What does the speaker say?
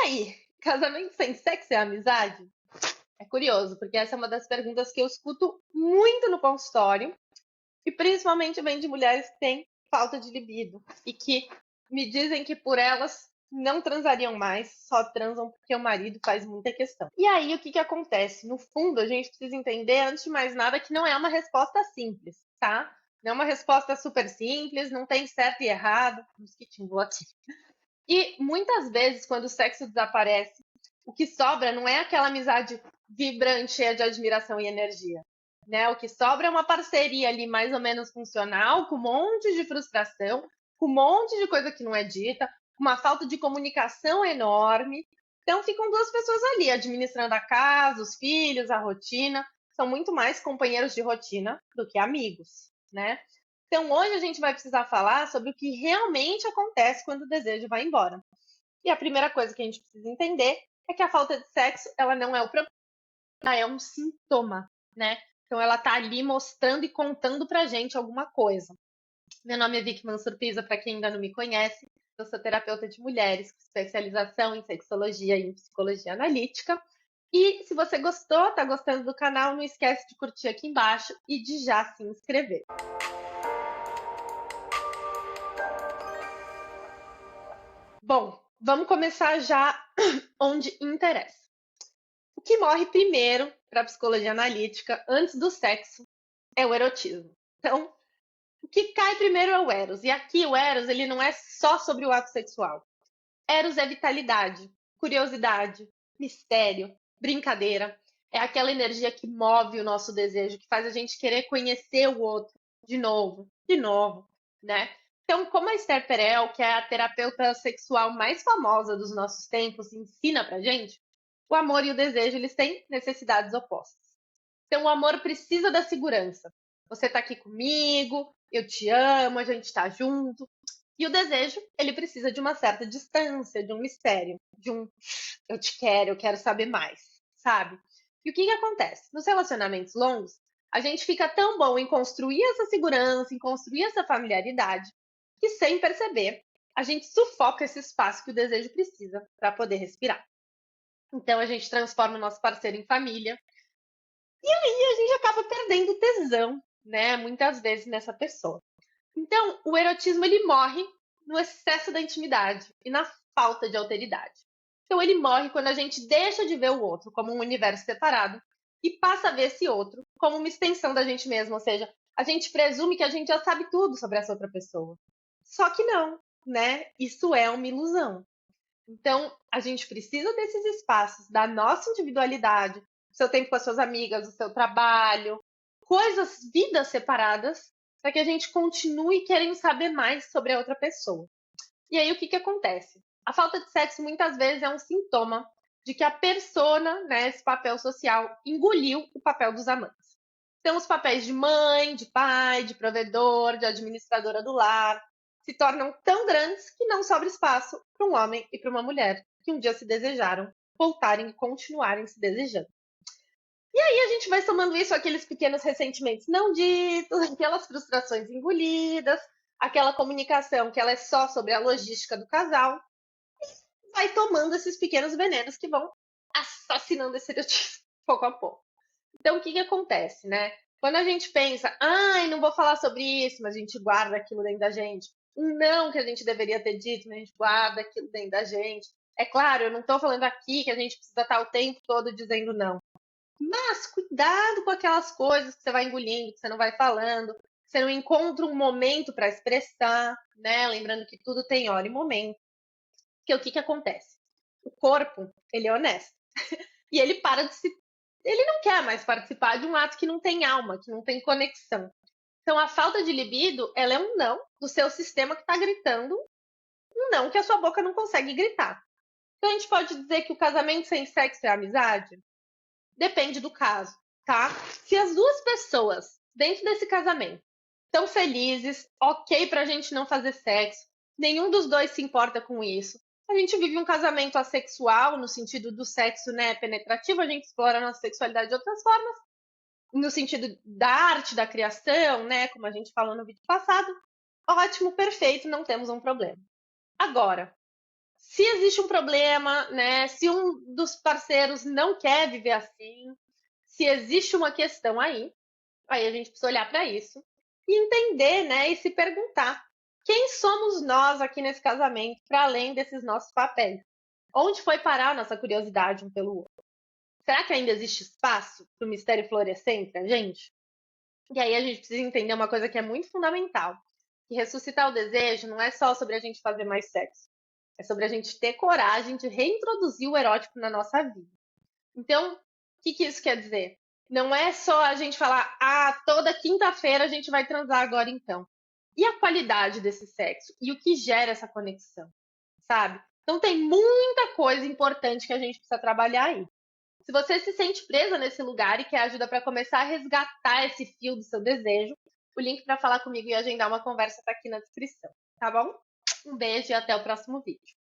aí, casamento sem sexo é amizade? É curioso, porque essa é uma das perguntas que eu escuto muito no consultório, e principalmente vem de mulheres que têm falta de libido e que me dizem que por elas não transariam mais, só transam porque o marido faz muita questão. E aí, o que que acontece? No fundo, a gente precisa entender, antes de mais nada, que não é uma resposta simples, tá? Não é uma resposta super simples, não tem certo e errado. Mosquitinho, vou aqui. E muitas vezes, quando o sexo desaparece, o que sobra não é aquela amizade vibrante, cheia de admiração e energia, né? O que sobra é uma parceria ali mais ou menos funcional, com um monte de frustração, com um monte de coisa que não é dita, com uma falta de comunicação enorme. Então ficam duas pessoas ali, administrando a casa, os filhos, a rotina. São muito mais companheiros de rotina do que amigos, né? Então, hoje a gente vai precisar falar sobre o que realmente acontece quando o desejo vai embora. E a primeira coisa que a gente precisa entender é que a falta de sexo, ela não é o problema, ela é um sintoma, né? Então, ela tá ali mostrando e contando pra gente alguma coisa. Meu nome é Vicky Mansur Pisa, para quem ainda não me conhece. Eu sou terapeuta de mulheres, com especialização em sexologia e em psicologia analítica. E se você gostou, tá gostando do canal, não esquece de curtir aqui embaixo e de já se inscrever. Bom, vamos começar já onde interessa. O que morre primeiro para a psicologia analítica, antes do sexo, é o erotismo. Então, o que cai primeiro é o Eros. E aqui o Eros, ele não é só sobre o ato sexual. Eros é vitalidade, curiosidade, mistério, brincadeira. É aquela energia que move o nosso desejo, que faz a gente querer conhecer o outro de novo, né? Então, como a Esther Perel, que é a terapeuta sexual mais famosa dos nossos tempos, ensina pra gente, o amor e o desejo, eles têm necessidades opostas. Então, o amor precisa da segurança. Você tá aqui comigo, eu te amo, a gente tá junto. E o desejo, ele precisa de uma certa distância, de um mistério, de um eu te quero, eu quero saber mais, sabe? E o que que acontece? Nos relacionamentos longos, a gente fica tão bom em construir essa segurança, em construir essa familiaridade, que sem perceber, a gente sufoca esse espaço que o desejo precisa para poder respirar. Então a gente transforma o nosso parceiro em família e aí a gente acaba perdendo o tesão, né? Muitas vezes nessa pessoa. Então, o erotismo ele morre no excesso da intimidade e na falta de alteridade. Então, ele morre quando a gente deixa de ver o outro como um universo separado e passa a ver esse outro como uma extensão da gente mesmo, ou seja, a gente presume que a gente já sabe tudo sobre essa outra pessoa. Só que não, né? Isso é uma ilusão. Então, a gente precisa desses espaços, da nossa individualidade, o seu tempo com as suas amigas, o seu trabalho, coisas, vidas separadas, para que a gente continue querendo saber mais sobre a outra pessoa. E aí, o que que acontece? A falta de sexo, muitas vezes, é um sintoma de que a persona, né, esse papel social, engoliu o papel dos amantes. Então, os papéis de mãe, de pai, de provedor, de administradora do lar, se tornam tão grandes que não sobra espaço para um homem e para uma mulher que um dia se desejaram voltarem e continuarem se desejando. E aí a gente vai somando isso àqueles pequenos ressentimentos não ditos, aquelas frustrações engolidas, aquela comunicação que ela é só sobre a logística do casal, vai tomando esses pequenos venenos que vão assassinando esse erotismo pouco a pouco. Então, o que que acontece, né? Quando a gente pensa, ai, não vou falar sobre isso, mas a gente guarda aquilo dentro da gente. Um não que a gente deveria ter dito, mas a gente guarda aquilo dentro da gente. É claro, eu não estou falando aqui que a gente precisa estar o tempo todo dizendo não. Mas cuidado com aquelas coisas que você vai engolindo, que você não vai falando, que você não encontra um momento para expressar, né? Lembrando que tudo tem hora e momento. Porque o que que acontece? O corpo, ele é honesto. E ele para de se ele não quer mais participar de um ato que não tem alma, que não tem conexão. Então, a falta de libido, ela é um não do seu sistema que está gritando um não que a sua boca não consegue gritar. Então, a gente pode dizer que o casamento sem sexo é amizade? Depende do caso, tá? Se as duas pessoas dentro desse casamento estão felizes, ok pra gente não fazer sexo, nenhum dos dois se importa com isso, a gente vive um casamento assexual, no sentido do sexo, né, penetrativo, a gente explora a nossa sexualidade de outras formas, no sentido da arte, da criação, né, como a gente falou no vídeo passado, ótimo, perfeito, não temos um problema. Agora, Se existe um problema, né? Se um dos parceiros não quer viver assim, se existe uma questão aí a gente precisa olhar para isso e entender, né? E se perguntar: quem somos nós aqui nesse casamento, para além desses nossos papéis? Onde foi parar a nossa curiosidade um pelo outro? Será que ainda existe espaço para o mistério florescer entre a gente? E aí a gente precisa entender uma coisa que é muito fundamental. Que ressuscitar o desejo não é só sobre a gente fazer mais sexo. É sobre a gente ter coragem de reintroduzir o erótico na nossa vida. Então, o que isso quer dizer? Não é só a gente falar, toda quinta-feira a gente vai transar agora então. E a qualidade desse sexo? E o que gera essa conexão? Sabe? Então tem muita coisa importante que a gente precisa trabalhar aí. Se você se sente presa nesse lugar e quer ajuda para começar a resgatar esse fio do seu desejo, o link para falar comigo e agendar uma conversa está aqui na descrição, tá bom? Um beijo e até o próximo vídeo.